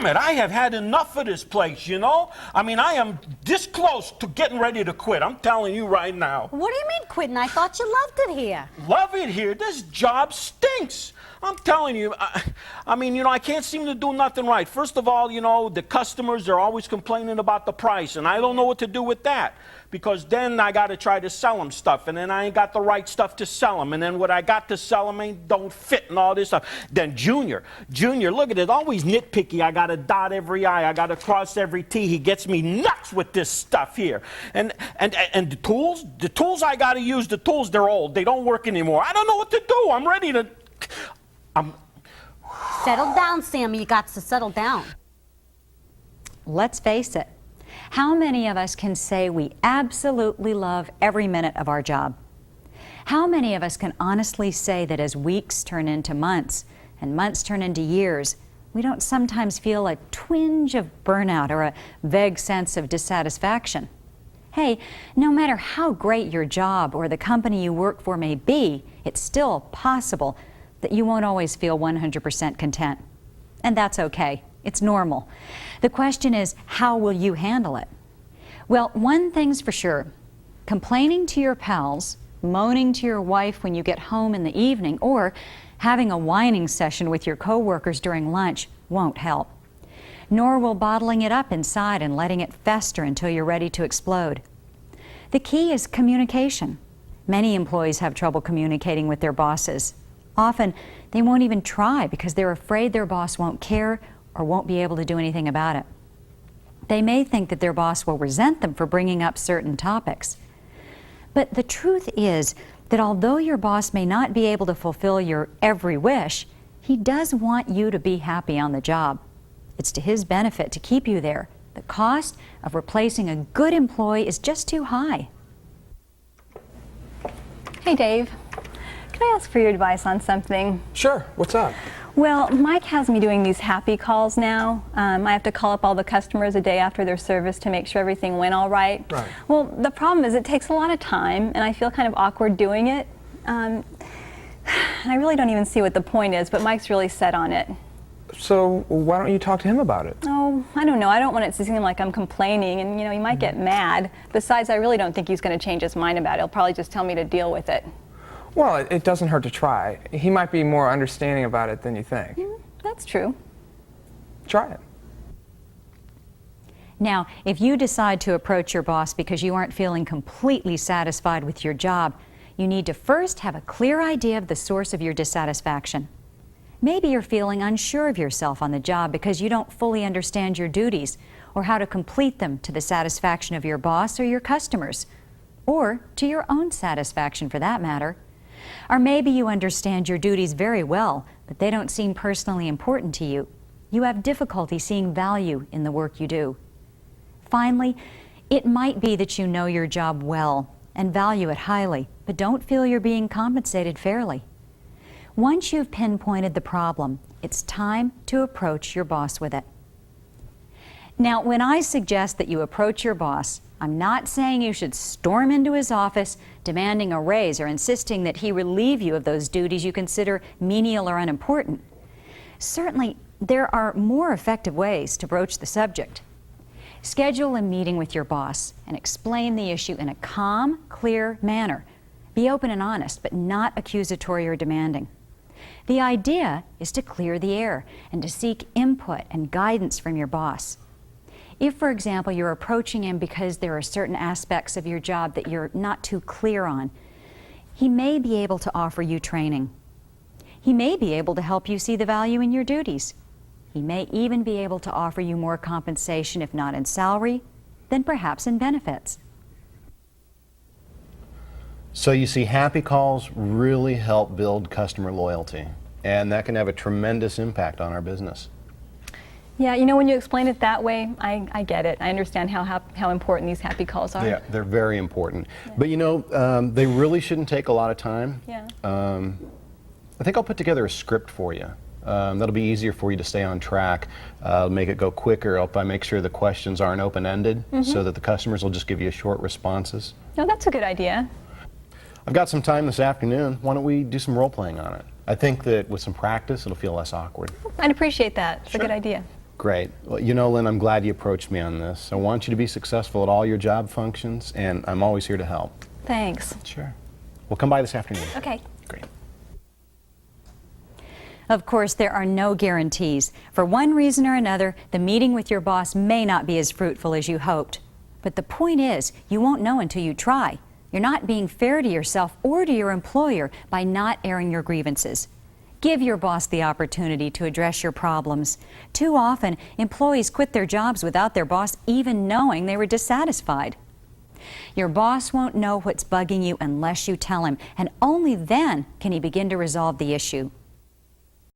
damn it, I have had enough of this place, you know? I mean, I am this close to getting ready to quit. I'm telling you right now. What do you mean quitting? I thought you loved it here. Love it here? This job stinks. I'm telling you, I mean, you know, I can't seem to do nothing right. First of all, you know, the customers are always complaining about the price, and I don't know what to do with that. Because then I got to try to sell them stuff, and then I ain't got the right stuff to sell them, and then what I got to sell them don't fit and all this stuff. Then Junior, look at it, always nitpicky. I got to dot every I, I got to cross every T. He gets me nuts with this stuff here. And the tools I got to use, the tools, they're old. They don't work anymore. I don't know what to do. I'm ready to... Settle down, Sammy. You got to settle down. Let's face it. How many of us can say we absolutely love every minute of our job? How many of us can honestly say that as weeks turn into months and months turn into years, we don't sometimes feel a twinge of burnout or a vague sense of dissatisfaction? Hey, no matter how great your job or the company you work for may be, it's still possible that you won't always feel 100% content. And that's okay. It's normal. The question is, how will you handle it? Well, one thing's for sure. Complaining to your pals, moaning to your wife when you get home in the evening, or having a whining session with your coworkers during lunch won't help. Nor will bottling it up inside and letting it fester until you're ready to explode. The key is communication. Many employees have trouble communicating with their bosses. Often, they won't even try because they're afraid their boss won't care or won't be able to do anything about it. They may think that their boss will resent them for bringing up certain topics. But the truth is that although your boss may not be able to fulfill your every wish, he does want you to be happy on the job. It's to his benefit to keep you there. The cost of replacing a good employee is just too high. Hey, Dave. Can I ask for your advice on something? Sure. What's up? Well, Mike has me doing these happy calls now. I have to call up all the customers a day after their service to make sure everything went all right. Right. Well, the problem is it takes a lot of time, and I feel kind of awkward doing it. I really don't even see what the point is, but Mike's really set on it. So why don't you talk to him about it? Oh, I don't know. I don't want it to seem like I'm complaining, and you know, he might get mad. Besides, I really don't think he's going to change his mind about it. He'll probably just tell me to deal with it. Well, it doesn't hurt to try. He might be more understanding about it than you think. That's true. Try it. Now, if you decide to approach your boss because you aren't feeling completely satisfied with your job, you need to first have a clear idea of the source of your dissatisfaction. Maybe you're feeling unsure of yourself on the job because you don't fully understand your duties or how to complete them to the satisfaction of your boss or your customers, or to your own satisfaction for that matter. Or maybe you understand your duties very well, but they don't seem personally important to you. You have difficulty seeing value in the work you do. Finally, it might be that you know your job well and value it highly, but don't feel you're being compensated fairly. Once you've pinpointed the problem, it's time to approach your boss with it. Now, when I suggest that you approach your boss, I'm not saying you should storm into his office demanding a raise or insisting that he relieve you of those duties you consider menial or unimportant. Certainly, there are more effective ways to broach the subject. Schedule a meeting with your boss and explain the issue in a calm, clear manner. Be open and honest, but not accusatory or demanding. The idea is to clear the air and to seek input and guidance from your boss. If, for example, you're approaching him because there are certain aspects of your job that you're not too clear on, he may be able to offer you training. He may be able to help you see the value in your duties. He may even be able to offer you more compensation, if not in salary, then perhaps in benefits. So you see, happy calls really help build customer loyalty, and that can have a tremendous impact on our business. Yeah, you know, when you explain it that way, I get it. I understand how important these happy calls are. Yeah, they're very important. Yeah. But you know, they really shouldn't take a lot of time. Yeah. I think I'll put together a script for you. That'll be easier for you to stay on track, make it go quicker. I'll make sure the questions aren't open-ended, so that the customers will just give you short responses. No, that's a good idea. I've got some time this afternoon. Why don't we do some role-playing on it? I think that with some practice, it'll feel less awkward. I'd appreciate that. It's a good idea. Great. Well, you know, Lynn, I'm glad you approached me on this. I want you to be successful at all your job functions, and I'm always here to help. Thanks. Sure. We'll come by this afternoon. Okay. Great. Of course, there are no guarantees. For one reason or another, the meeting with your boss may not be as fruitful as you hoped. But the point is, you won't know until you try. You're not being fair to yourself or to your employer by not airing your grievances. Give your boss the opportunity to address your problems. Too often, employees quit their jobs without their boss even knowing they were dissatisfied. Your boss won't know what's bugging you unless you tell him, and only then can he begin to resolve the issue.